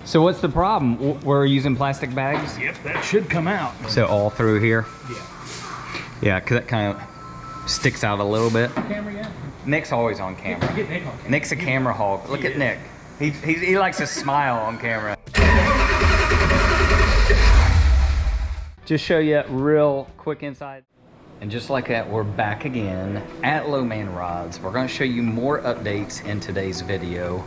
So what's the problem? We're using plastic bags? Yep, that should come out. So all through here? Yeah. Yeah, because that kind of sticks out a little bit. Camera yet? Nick's always on camera. Get Nick on camera. Nick's a camera hog. Look at Nick. He likes to smile on camera. Just show you real quick inside. And just like that, we're back again at Low Man Rods. We're going to show you more updates in today's video.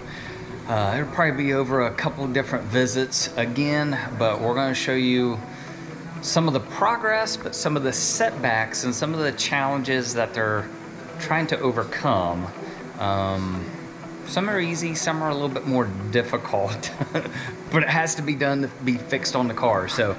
It'll probably be over a couple different visits again, but we're going to show you some of the progress, but some of the setbacks and some of the challenges that they're trying to overcome. Some are easy, some are a little bit more difficult, but it has to be done to be fixed on the car. So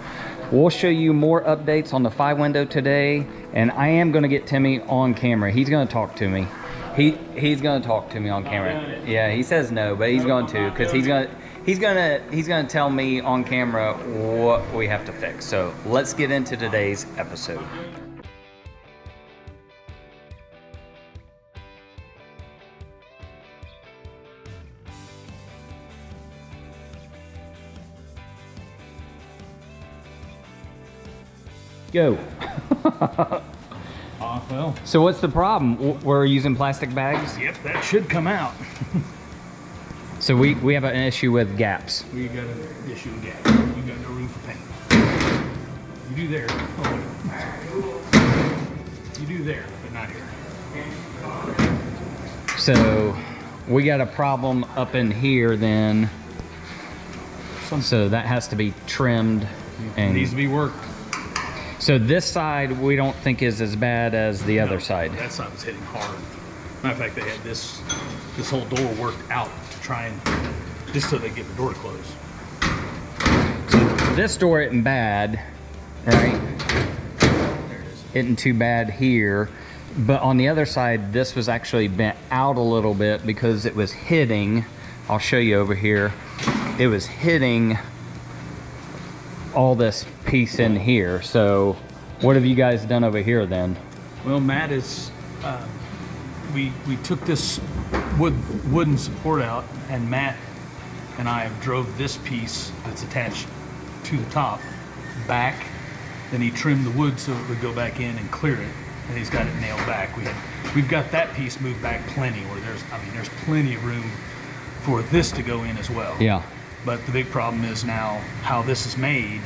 we'll show you more updates on the 5-window today, and I am going to get Timmy on camera. He's going to talk to me. He's going to talk to me on camera. Yeah, he says no, but he's going to, because he's going to tell me on camera what we have to fix. So let's get into today's episode. Go. Well. So what's the problem? We're using plastic bags? Yep, that should come out. So we have an issue with gaps. We got an issue with gaps. You got no room for paint. You do there. Oh, wait. You do there, but not here. So we got a problem up in here then. So that has to be trimmed. And it needs to be worked. So this side we don't think is as bad as the other side. That side was hitting hard. Matter of fact, they had this whole door worked out to try and just so they get the door closed. So this door isn't bad, right? There it is. Isn't too bad here, but on the other side, this was actually bent out a little bit because it was hitting. I'll show you over here. It was hitting all this piece in here. So what have you guys done over here then? Well, Matt is we took this wooden support out, and Matt and I drove this piece that's attached to the top back. Then he trimmed the wood so it would go back in and clear it, and he's got it nailed back. We've got that piece moved back plenty, where there's plenty of room for this to go in as well. Yeah. But the big problem is now how this is made.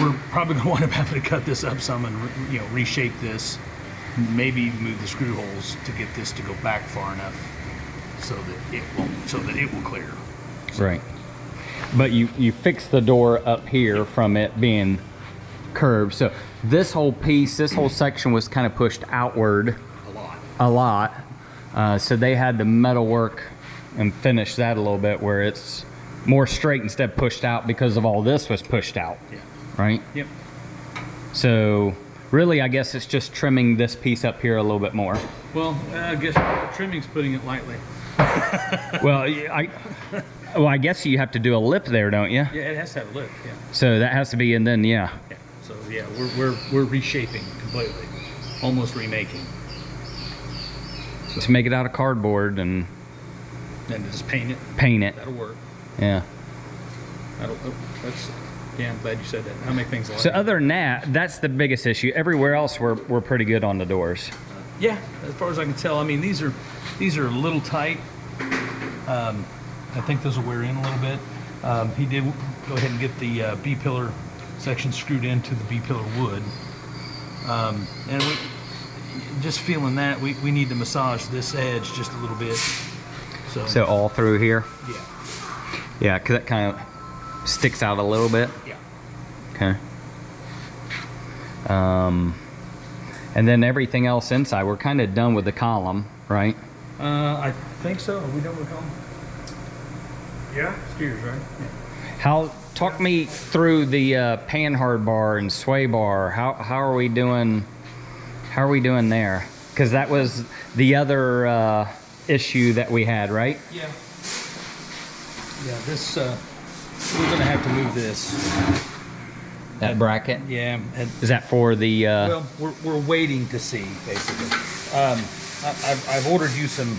We're probably going to wind up having to cut this up some and reshape this, maybe move the screw holes to get this to go back far enough so that it will clear. Right. But you fix the door up here from it being curved. So this whole piece, this whole section was kind of pushed outward a lot. So they had to metal work and finish that a little bit where it's more straight instead of pushed out because of all this was pushed out. Yeah. Right? Yep. So really, I guess it's just trimming this piece up here a little bit more. Well, I guess trimming's putting it lightly. Well, I guess you have to do a lip there, don't you? Yeah, it has to have a lip. Yeah. So that has to be, and then yeah. Yeah. So yeah, we're reshaping completely, almost remaking. To make it out of cardboard and just paint it. Paint it. That'll work. Yeah. Yeah, I'm glad you said that. That'll make things lighter. So other than that, that's the biggest issue. Everywhere else, we're pretty good on the doors. Yeah, as far as I can tell. I mean, these are a little tight. I think those will wear in a little bit. He did go ahead and get the B-pillar section screwed into the B-pillar wood. And we just feeling that we need to massage this edge just a little bit. So all through here? Yeah. Yeah, because that kind of sticks out a little bit. Yeah. Okay. And then everything else inside, we're kind of done with the column, right? I think so. Are we done with the column? Yeah. Steers, right? Yeah. Talk me through the panhard bar and sway bar. How are we doing? How are we doing there? Because that was the other issue that we had, right? Yeah. Yeah. This we're gonna have to move this. That bracket? Yeah. Is that for the? Well, we're waiting to see basically. I've ordered you some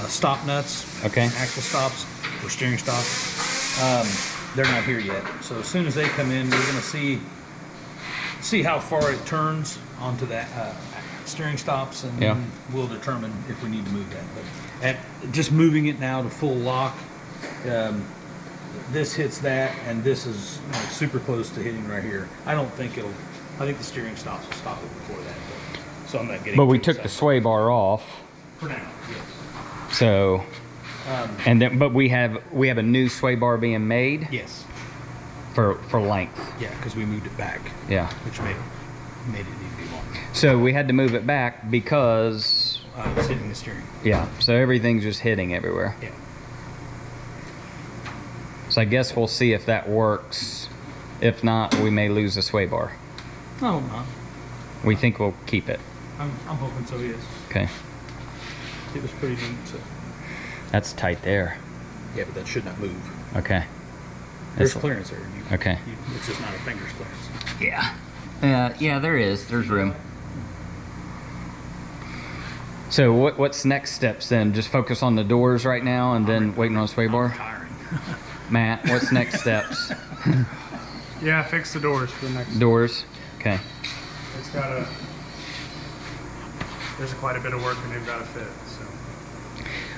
stop nuts. Okay. Axle stops. for steering stocks. They're not here yet. So as soon as they come in, we're gonna see how far it turns onto that steering stops, and then we'll determine if we need to move that. But at just moving it now to full lock, this hits that, and this is like super close to hitting right here. I think the steering stops will stop it before that. So I'm not getting. But we took the sway bar off. For now, yes. So, and then, but we have a new sway bar being made. Yes. For length. Yeah, because we moved it back. Yeah. Which made it need to be longer. So we had to move it back because it's hitting the steering. Yeah. So everything's just hitting everywhere. Yeah. So I guess we'll see if that works. If not, we may lose the sway bar. No, not. We think we'll keep it. I'm hoping so, yes. Okay. It was pretty neat. So. That's tight there. Yeah, but that should not move. Okay. There's clearance there. Okay. It's just not a finger's clearance. Yeah. Yeah, there is. There's room. So what's next steps then? Just focus on the doors right now and then waiting on a sway bar? Tiring. Matt, what's next steps? Yeah, fix the doors for the next. Doors? Okay. It's got there's quite a bit of work and they've got to fit, so.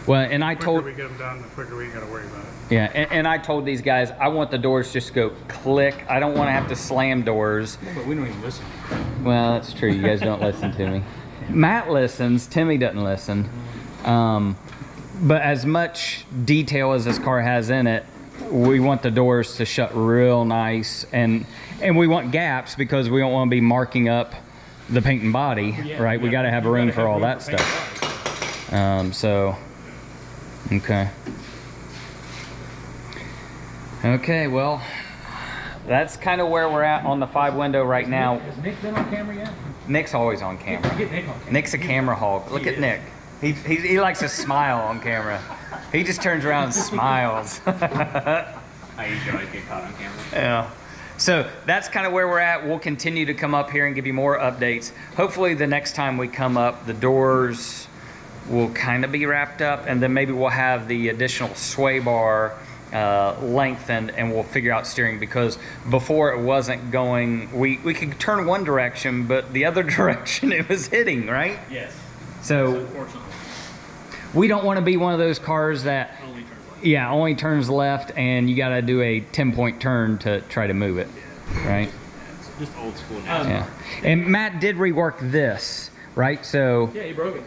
Well, and I The told... quicker we get them done, the quicker we got to worry about it. Yeah, and I told these guys, I want the doors just to go click. I don't want to have to slam doors. No, but we don't even listen. Well, that's true. You guys don't listen to me. Matt listens. Timmy doesn't listen. But as much detail as this car has in it, we want the doors to shut real nice. And we want gaps because we don't want to be marking up the paint and body, right? We got to have room for all that stuff. So, okay. Okay, well, that's kind of where we're at on the 5-window right now. Has Nick been on camera yet? Nick's always on camera. Get Nick on camera. Nick's a camera hog. Look at Nick. He likes to smile on camera. He just turns around and smiles. I usually always get caught on camera. Yeah. So that's kind of where we're at. We'll continue to come up here and give you more updates. Hopefully the next time we come up, the doors will kind of be wrapped up, and then maybe we'll have the additional sway bar lengthened, and we'll figure out steering, because before it wasn't going, we could turn one direction, but the other direction it was hitting, right? Yes. So Unfortunately. we don't want to be one of those cars that Only turns left. only turns left, and you got to do a 10-point turn to try to move it, right? It's just old school now. Yeah. And Matt did rework this, right? So Yeah, he broke it.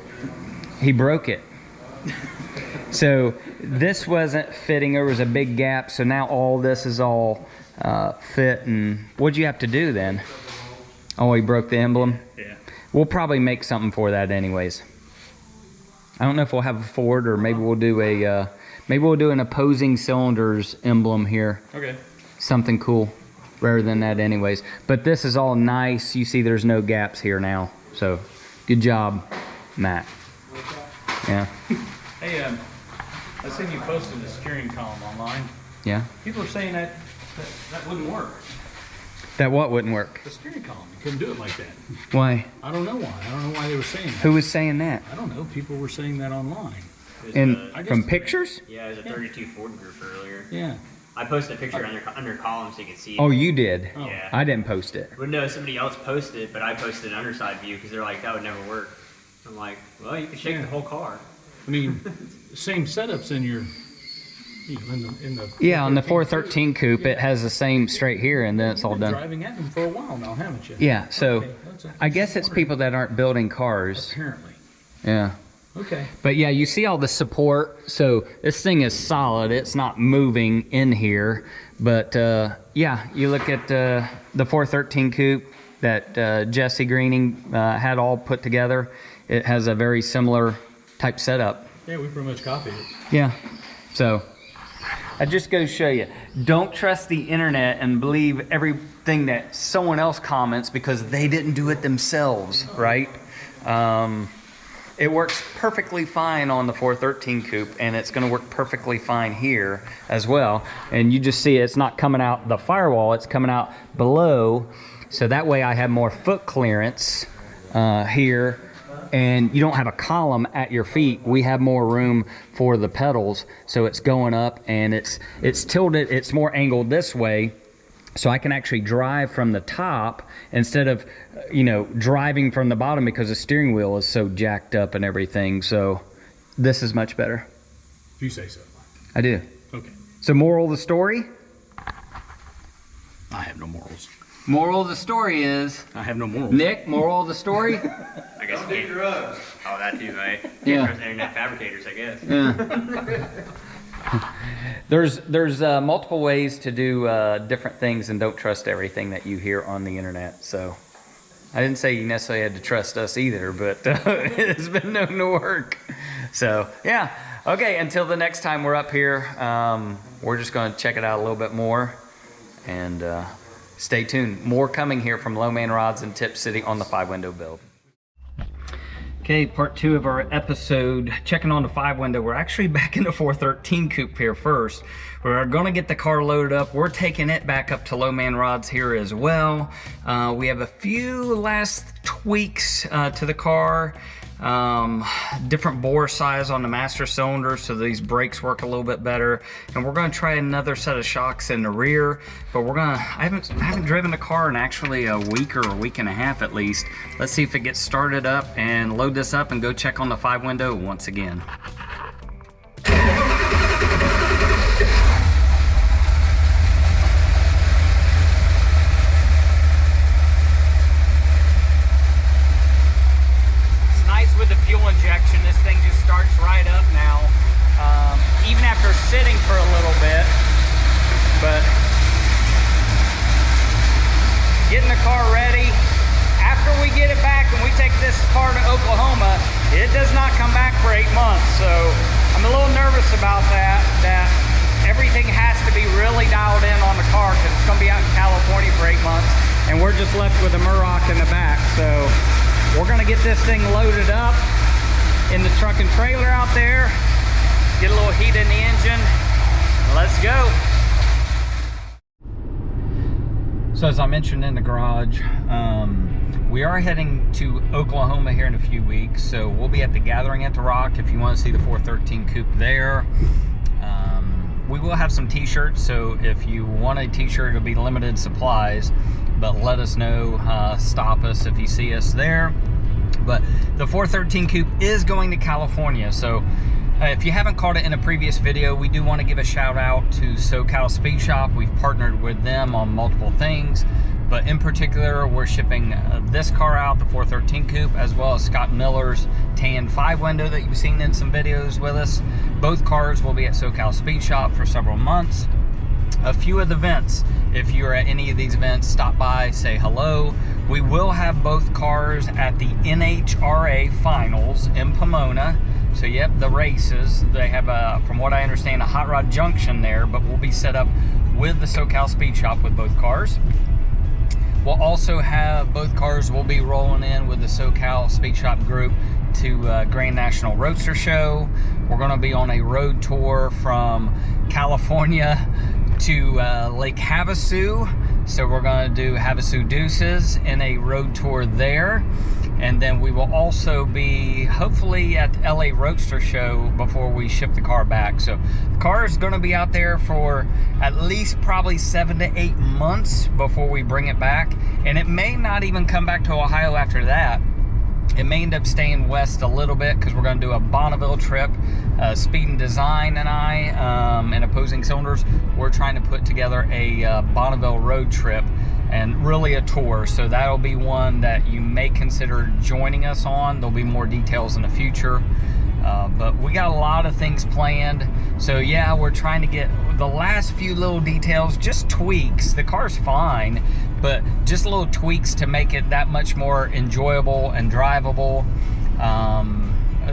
he broke it. So this wasn't fitting. There was a big gap. So now all this is all fit. And what'd you have to do then? Oh, he broke the emblem? Yeah. We'll probably make something for that anyways. I don't know if we'll have a Ford, or maybe we'll do a an opposing cylinders emblem here. Okay. Something cool rather than that anyways. But this is all nice. You see there's no gaps here now. So good job, Matt. Yeah. Hey, I seen you posted the steering column online. Yeah. People are saying that wouldn't work. That what wouldn't work? The steering column, you couldn't do it like that. Why? I don't know why. I don't know why they were saying that. Who was saying that? I don't know. People were saying that online. From pictures? Yeah, it was a 32 Ford group earlier. Yeah. I posted a picture under column so you could see it. Oh, you did? Oh. Yeah. I didn't post it. Well, no, somebody else posted it, but I posted an underside view because they're like, that would never work. I'm like, well, you can shake the whole car. I mean, same setups in your in the Yeah, on the 413 coupe, it has the same straight here, and then it's all You've been done. driving at them for a while now, haven't you? Yeah, so Okay, that's I guess it's people that aren't building cars. Apparently. Yeah. Okay. But yeah, you see all the support. So this thing is solid. It's not moving in here. But yeah, you look at the 413 coupe that Jesse Greening had all put together. It has a very similar type setup. Yeah, we pretty much copied it. Yeah. So I just go show you. Don't trust the internet and believe everything that someone else comments, because they didn't do it themselves, right? It works perfectly fine on the 413 coupe, and it's going to work perfectly fine here as well. And you just see it's not coming out the firewall, it's coming out below. So that way I have more foot clearance here, and you don't have a column at your feet. We have more room for the pedals, so it's going up and it's tilted, it's more angled this way, so I can actually drive from the top instead of, you know, driving from the bottom because the steering wheel is so jacked up and everything. So this is much better. If you say so. I do. Okay. So moral of the story? I have no morals. Moral of the story is... I have no morals. Nick, moral of the story? I guess you can't. Oh, that too, right? Yeah. Trust internet fabricators, I guess. Yeah. There's multiple ways to do different things, and don't trust everything that you hear on the internet. So I didn't say you necessarily had to trust us either, but it's been known to work. So yeah. Okay, until the next time we're up here, we're just going to check it out a little bit more, and stay tuned. More coming here from Low Man Rods in Tipp City on the 5-window build. Okay, part 2 of our episode, checking on the 5-window. We're actually back in the 413 coupe here first. We're gonna get the car loaded up. We're taking it back up to Low Man Rods here as well. We have a few last tweaks to the car. Different bore size on the master cylinder, so these brakes work a little bit better, and we're going to try another set of shocks in the rear. But I haven't driven the car in actually a week or a week and a half at least. Let's see if it gets started up and load this up and go check on the 5-window once again. With the fuel injection, this thing just starts right up now, even after sitting for a little bit. But getting the car ready, after we get it back and we take this car to Oklahoma, it does not come back for 8 months. So I'm a little nervous about that everything has to be really dialed in on the car, because it's going to be out in California for 8 months and we're just left with a Murroc in the back. So we're gonna get this thing loaded up in the truck and trailer out there, get a little heat in the engine, let's go. So as I mentioned in the garage, we are heading to Oklahoma here in a few weeks, so we'll be at the Gathering at the Rock if you want to see the 413 coupe there. We will have some t-shirts, so if you want a t-shirt, it'll be limited supplies, but let us know, stop us if you see us there. But the 413 coupe is going to California, so if you haven't caught it in a previous video, we do want to give a shout out to SoCal Speed Shop. We've partnered with them on multiple things, but in particular, we're shipping this car out, the 413 coupe, as well as Scott Miller's tan 5-window that you've seen in some videos with us. Both cars will be at SoCal Speed Shop for several months. A few of the events, if you're at any of these events, stop by, say hello. We will have both cars at the NHRA finals in Pomona. So yep, the races, they have from what I understand, a hot rod junction there, but we'll be set up with the SoCal Speed Shop with both cars. We'll also have both cars will be rolling in with the SoCal Speed Shop group to Grand National Roadster Show. We're going to be on a road tour from California to Lake Havasu. So we're going to do Havasu Deuces in a road tour there. And then we will also be hopefully at the LA Roadster Show before we ship the car back. So the car is going to be out there for at least probably 7 to 8 months before we bring it back. And it may not even come back to Ohio after that. It may end up staying west a little bit because we're going to do a Bonneville trip. Speed and Design and I, and Opposing Cylinders, we're trying to put together a Bonneville road trip and really a tour. So that'll be one that you may consider joining us on. There'll be more details in the future. But we got a lot of things planned. So yeah, we're trying to get the last few little details, just tweaks. The car's fine, but just little tweaks to make it that much more enjoyable and drivable.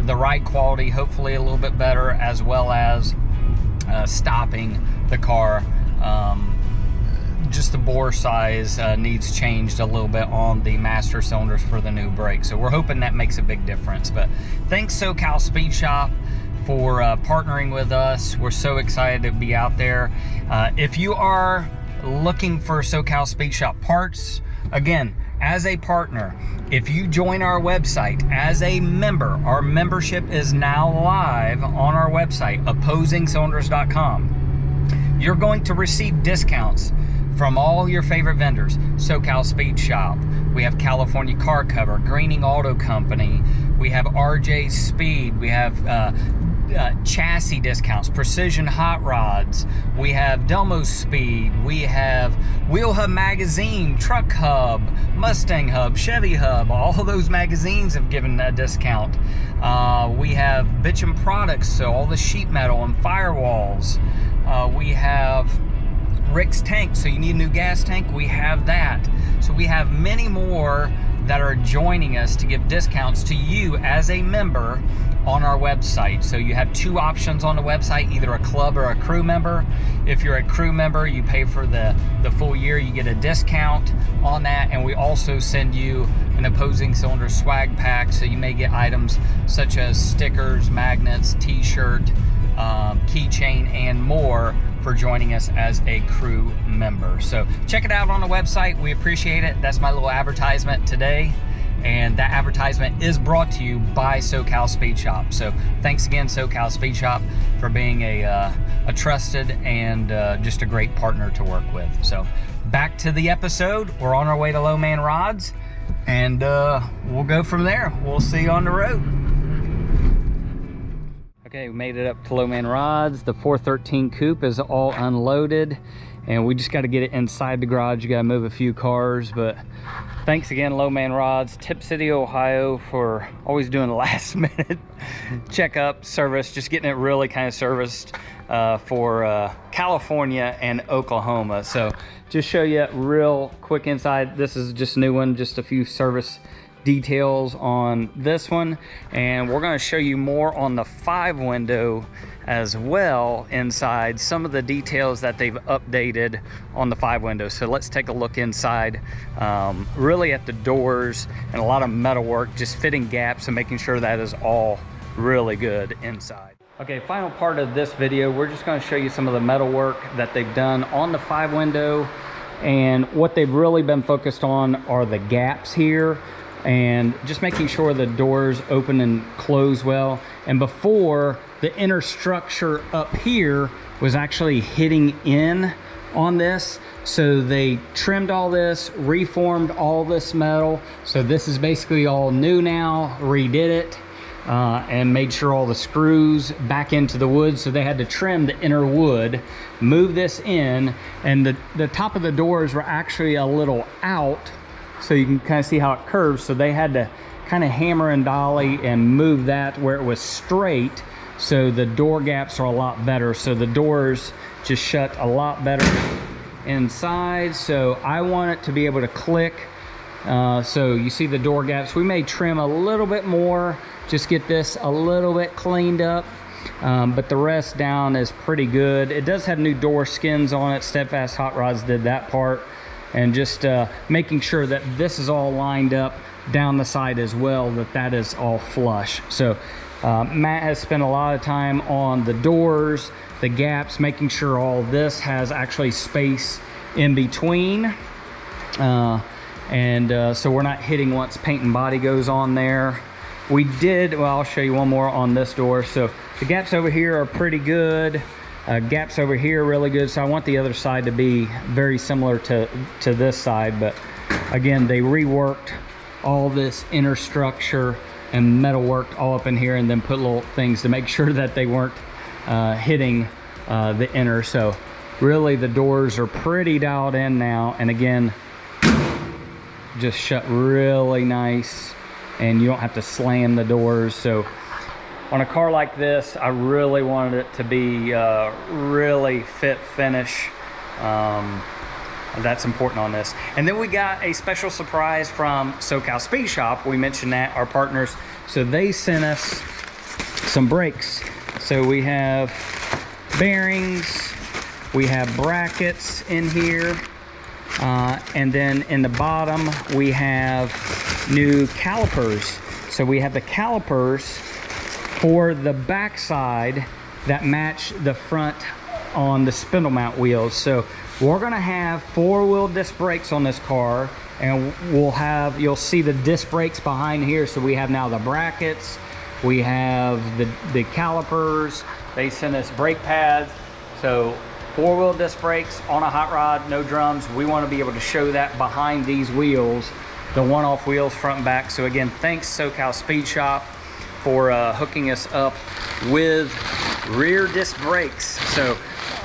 The ride quality, hopefully a little bit better, as well as stopping the car. Just the bore size needs changed a little bit on the master cylinders for the new brakes. So we're hoping that makes a big difference. But thanks SoCal Speed Shop for partnering with us. We're so excited to be out there. If you are looking for SoCal Speed Shop parts, again, as a partner, if you join our website as a member, our membership is now live on our website, opposingcylinders.com. You're going to receive discounts from all your favorite vendors. SoCal Speed Shop, we have California Car Cover, Greening Auto Company, we have RJ Speed, we have chassis discounts, Precision Hot Rods, we have Delmo Speed, we have Wheel Hub Magazine, Truck Hub, Mustang Hub, Chevy Hub. All of those magazines have given a discount. We have Bitchin' Products, so all the sheet metal and firewalls. We have Rick's Tank, so you need a new gas tank, we have that. So we have many more that are joining us to give discounts to you as a member on our website. So you have two options on the website, either a club or a crew member. If you're a crew member, you pay for the full year, you get a discount on that, and we also send you an Opposing Cylinders swag pack, so you may get items such as stickers, magnets, t-shirt, keychain, and more for joining us as a crew member. So check it out on the website. We appreciate it. That's my little advertisement today. And that advertisement is brought to you by SoCal Speed Shop. So thanks again, SoCal Speed Shop, for being a trusted and just a great partner to work with. So back to the episode. We're on our way to Low Man Rods, and we'll go from there. We'll see you on the road. Okay, we made it up to Low Man Rods. The 413 coupe is all unloaded, and we just got to get it inside the garage. You got to move a few cars, but thanks again, Low Man Rods, Tipp City, Ohio, for always doing the last minute checkup service, just getting it really kind of serviced for California and Oklahoma. So just show you real quick inside. This is just a new one, just a few service details on this one, and we're going to show you more on the 5-window as well inside, some of the details that they've updated on the 5-window. So let's take a look inside, really at the doors, and a lot of metal work, just fitting gaps and making sure that is all really good inside. Okay, final part of this video, we're just going to show you some of the metal work that they've done on the 5-window, and what they've really been focused on are the gaps here, and just making sure the doors open and close well. And before, the inner structure up here was actually hitting in on this, so they trimmed all this, reformed all this metal, so this is basically all new now, redid it, and made sure all the screws back into the wood. So they had to trim the inner wood, move this in, and the top of the doors were actually a little out, so you can kind of see how it curves. So they had to kind of hammer and dolly and move that where it was straight, so the door gaps are a lot better. So the doors just shut a lot better inside. So I want it to be able to click. So you see the door gaps. We may trim a little bit more, just get this a little bit cleaned up. But the rest down is pretty good. It does have new door skins on it. Steadfast Hot Rods did that part. And just making sure that this is all lined up down the side as well, that is all flush. So Matt has spent a lot of time on the doors, the gaps, making sure all this has actually space in between. So we're not hitting once paint and body goes on there. We did, well, I'll show you one more on this door. So the gaps over here are pretty good. Gaps over here really good. So I want the other side to be very similar to this side, but again, they reworked all this inner structure and metal worked all up in here, and then put little things to make sure that they weren't hitting the inner. So really the doors are pretty dialed in now, and again, just shut really nice, and you don't have to slam the doors. So on a car like this, I really wanted it to be really fit finish. That's important on this. And then we got a special surprise from SoCal Speed Shop. We mentioned that, our partners. So they sent us some brakes. So we have bearings, we have brackets in here, and then in the bottom we have new calipers. So we have the calipers for the backside that match the front on the spindle mount wheels. So We're gonna have 4-wheel disc brakes on this car, and you'll see the disc brakes behind here. So we have now the brackets, we have the calipers, they sent us brake pads. So 4-wheel disc brakes on a hot rod, no drums. We want to be able to show that behind these wheels, the one-off wheels front and back. So again, thanks SoCal Speed Shop for hooking us up with rear disc brakes. So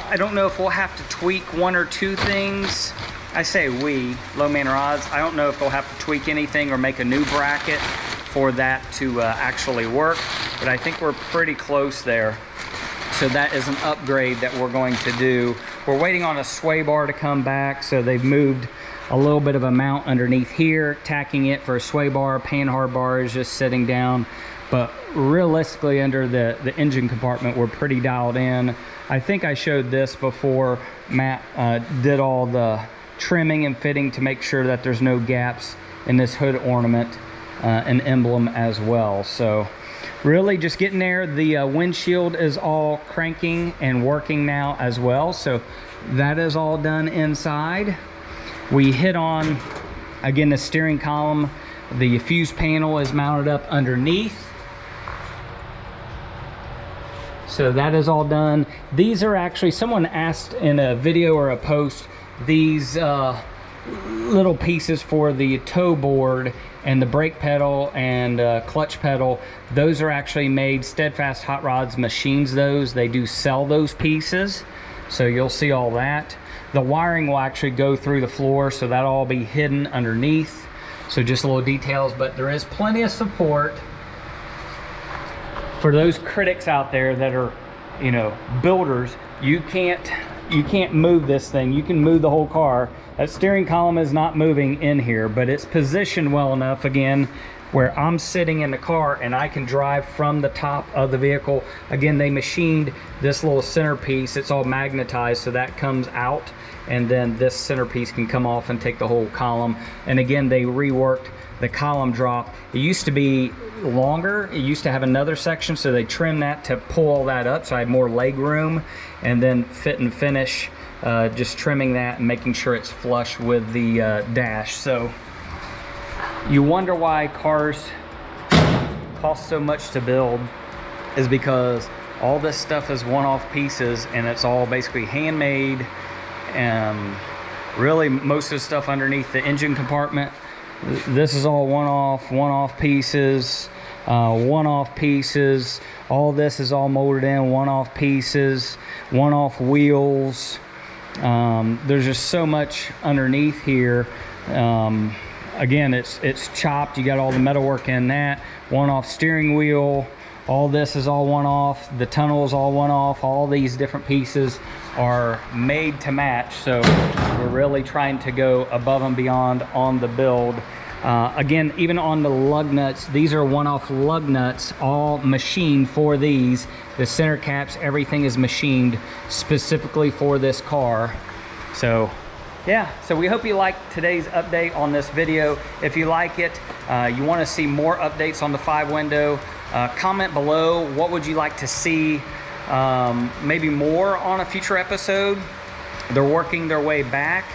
I don't know if we'll have to tweak 1 or 2 things. I say we, Low Man Rods. I don't know if they'll have to tweak anything or make a new bracket for that to actually work, but I think we're pretty close there. So that is an upgrade that we're going to do. We're waiting on a sway bar to come back, so they've moved a little bit of a mount underneath here, tacking it for a sway bar. Panhard bar is just sitting down, but realistically under the engine compartment, we're pretty dialed in. I think I showed this before. Matt did all the trimming and fitting to make sure that there's no gaps in this hood ornament and emblem as well. So really just getting there. The windshield is all cranking and working now as well. So that is all done inside. We hit on, again, the steering column. The fuse panel is mounted up underneath. So that is all done. These are actually, someone asked in a video or a post, these little pieces for the toe board and the brake pedal and clutch pedal, those are actually made. Steadfast Hot Rods machines those. They do sell those pieces, so you'll see all that. The wiring will actually go through the floor, so that'll all be hidden underneath. So just little details, but there is plenty of support for those critics out there that are, you know, builders. You can't move this thing. You can move the whole car. That steering column is not moving in here, but it's positioned well enough, again, where I'm sitting in the car and I can drive from the top of the vehicle. Again, they machined this little centerpiece. It's all magnetized, so that comes out, and then this centerpiece can come off and take the whole column. And again, they reworked the column drop. It used to be longer. It used to have another section, so they trimmed that to pull all that up, so I had more leg room. And then fit and finish, just trimming that and making sure it's flush with the dash. So you wonder why cars cost so much to build, is because all this stuff is one-off pieces, and it's all basically handmade. And really most of the stuff underneath the engine compartment, this is all one-off pieces, one-off pieces. All this is all molded in, one-off pieces, one-off wheels. There's just so much underneath here. Again, it's chopped. You got all the metalwork in that. One-off steering wheel. All this is all one-off. The tunnel is all one-off. All these different pieces are made to match. So we're really trying to go above and beyond on the build. Again, even on the lug nuts, these are one-off lug nuts, all machined for these. The center caps, everything is machined specifically for this car. So yeah, so we hope you liked today's update on this video. If you like it, you want to see more updates on the 5-window, comment below. What would you like to see maybe more on a future episode? They're working their way back.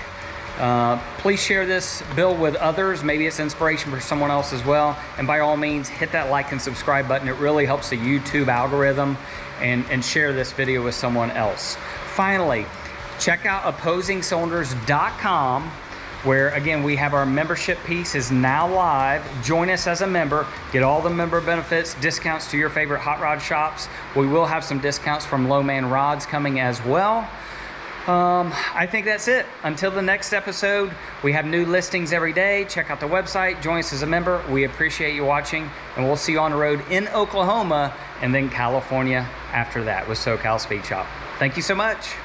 Please share this build with others. Maybe it's inspiration for someone else as well. And by all means, hit that like and subscribe button. It really helps the YouTube algorithm, and share this video with someone else. Finally, check out OpposingCylinders.com, where again, we have our membership piece is now live. Join us as a member, get all the member benefits, discounts to your favorite hot rod shops. We will have some discounts from Low Man Rods coming as well. I think that's it. Until the next episode, we have new listings every day. Check out the website, join us as a member. We appreciate you watching, and we'll see you on the road in Oklahoma and then California after that with SoCal Speed Shop. Thank you so much.